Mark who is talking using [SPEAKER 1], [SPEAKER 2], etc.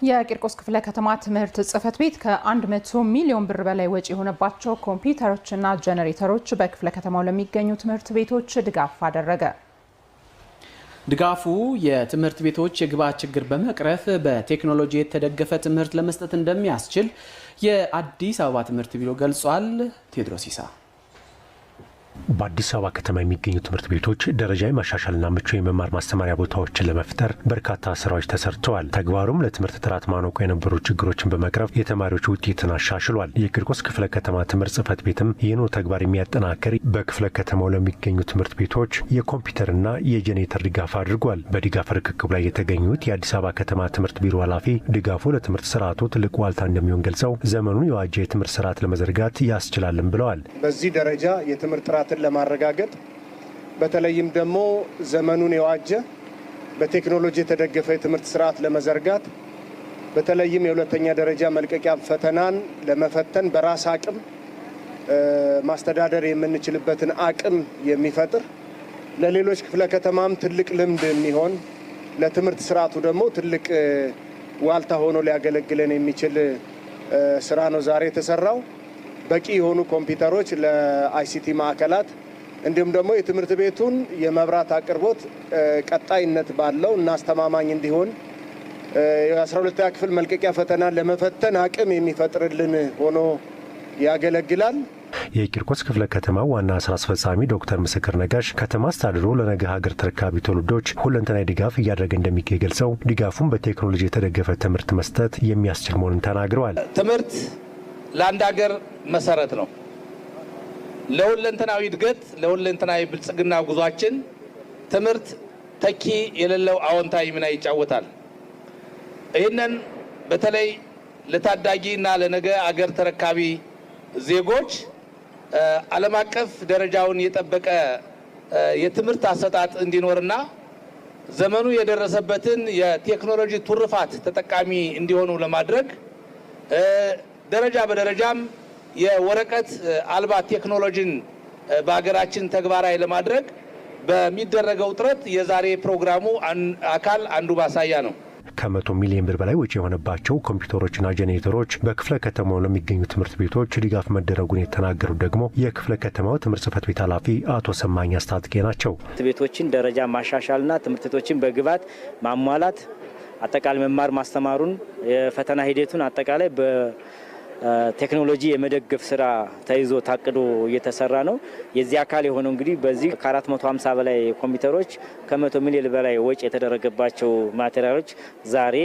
[SPEAKER 1] የቂርቆስ ክፍለ ከተማ ትምህርት ጽሕፈት ቤት ከ100 ሚሊዮን ብር በላይ ወጪ የሆነባቸው ኮምፒውተሮችና ጄኔሬተሮች በክፍለ ከተማው ለሚገኙ ትምህርት ቤቶች ድጋፍ አደረገ።
[SPEAKER 2] ድጋፉ የትምህርት ቤቶች የግብዓት ችግር በመቅረፍ በቴክኖሎጂ የተደገፈ ትምህርት ለመስጠት እንደሚያስችል የአዲስ አበባ ትምህርት ቢሮ ገልጿል። ቴዎድሮስ ይሳ
[SPEAKER 3] በአዲስ አበባ ከተማ የሚገኙ ትምህርት ቤቶች ደረጃ ማሻሻልና ምቹ የመማር ማስተማሪያ ቦታዎችን ለመፍጠር በርካታ ስራዎች ተሰርተዋል። ተግባሩም ለትምህርት ጥራት ማነቆ የነበሩ ችግሮችን በመቅረፍ የተማሪዎች ውጤትን አሻሽሏል። የቂርቆስ ክፍለ ከተማ ትምህርት ጽሕፈት ቤትም ይህንኑ ተግባር የሚያጠናክር በክፍለ ከተማው ለሚገኙ ትምህርት ቤቶች የኮምፒውተርና የጄኔሬተር ድጋፍ አድርጓል። በድጋፍ ርክክብ ላይ የተገኙት የአዲስ አበባ ከተማ ትምህርት ቢሮ ኃላፊ ድጋፉ ለትምህርት ስርዓቱ ትልቅ ዋልታ እንደሚሆን ገልጸው ዘመኑን የዋጀ የትምህርት ስርዓት ለመዘርጋት ያስችላልም ብለዋል።
[SPEAKER 4] በዚህ ደረጃ የትምህርት ጥራትን ለማረጋገጥ በተለይም ደግሞ ዘመኑን የዋጀ በቴክኖሎጂ የተደገፈ የትምህርት ስርዓት ለመዘርጋት በተለይም የሁለተኛ ደረጃ መልቀቂያ ፈተናን ለመፈተን በራስ አቅም ማስተዳደር የምንችልበትን አቅም የሚፈጥር ለሌሎች ክፍለ ከተማም ትልቅ ልምድ የሚሆን ለትምህርት ስርዓቱ ደግሞ ትልቅ ዋልታ ሆኖ ሊያገለግለን የሚችል ስራ ነው ዛሬ የተሰራው። በቂ የሆኑ ኮምፒውተሮች ለአይሲቲ ማዕከላት እንዲሁም ደግሞ የትምህርት ቤቱን የመብራት አቅርቦት ቀጣይነት ባለው እና አስተማማኝ እንዲሆን የ12ኛ ክፍል መልቀቂያ ፈተና ለመፈተን አቅም የሚፈጥርልን ሆኖ ያገለግላል።
[SPEAKER 3] የቂርቆስ ክፍለ ከተማ ዋና ስራ አስፈጻሚ ዶክተር ምስክር ነጋሽ ከተማ አስተዳደሩ ለነገ ሀገር ተረካቢ ትውልዶች ሁለንተናዊ ድጋፍ እያደረገ እንደሚገኝ ገልጸው ድጋፉን በቴክኖሎጂ የተደገፈ ትምህርት መስጠት የሚያስችል መሆኑን ተናግረዋል።
[SPEAKER 5] ትምህርት ለአንድ ሀገር መሰረት ነው። ለሁለንተናዊ እድገት፣ ለሁለንተናዊ ብልጽግና ጉዟችን ትምህርት ተኪ የሌለው አዎንታዊ ሚና ይጫወታል። ይህንን በተለይ ለታዳጊና ለነገ ሀገር ተረካቢ ዜጎች ዓለም አቀፍ ደረጃውን የጠበቀ የትምህርት አሰጣጥ እንዲኖርና ዘመኑ የደረሰበትን የቴክኖሎጂ ትሩፋት ተጠቃሚ እንዲሆኑ ለማድረግ ደረጃ በደረጃም የወረቀት አልባ ቴክኖሎጂን በሀገራችን ተግባራዊ ለማድረግ በሚደረገው ጥረት የዛሬ ፕሮግራሙ አካል አንዱ ማሳያ ነው።
[SPEAKER 3] ከ100 ሚሊዮን ብር በላይ ወጪ የሆነባቸው ኮምፒውተሮችና ጄኔሬተሮች በክፍለ ከተማው ለሚገኙ ትምህርት ቤቶች ድጋፍ መደረጉን የተናገሩት ደግሞ የክፍለ ከተማው ትምህርት ጽሕፈት ቤት ኃላፊ አቶ ሰማኝ አስታጥቄ ናቸው።
[SPEAKER 6] ትምህርት ቤቶችን ደረጃ ማሻሻልና ትምህርት ቤቶችን በግብዓት ማሟላት አጠቃላይ መማር ማስተማሩን የፈተና ሂደቱን አጠቃላይ በቴክኖሎጂ የመደገፍ ስራ ተይዞ ታቅዶ እየተሰራ ነው። የዚህ አካል የሆነው እንግዲህ በዚህ ከ450 በላይ ኮምፒውተሮች ከ100 ሚሊዮን በላይ ወጪ የተደረገባቸው ማቴሪያሎች ዛሬ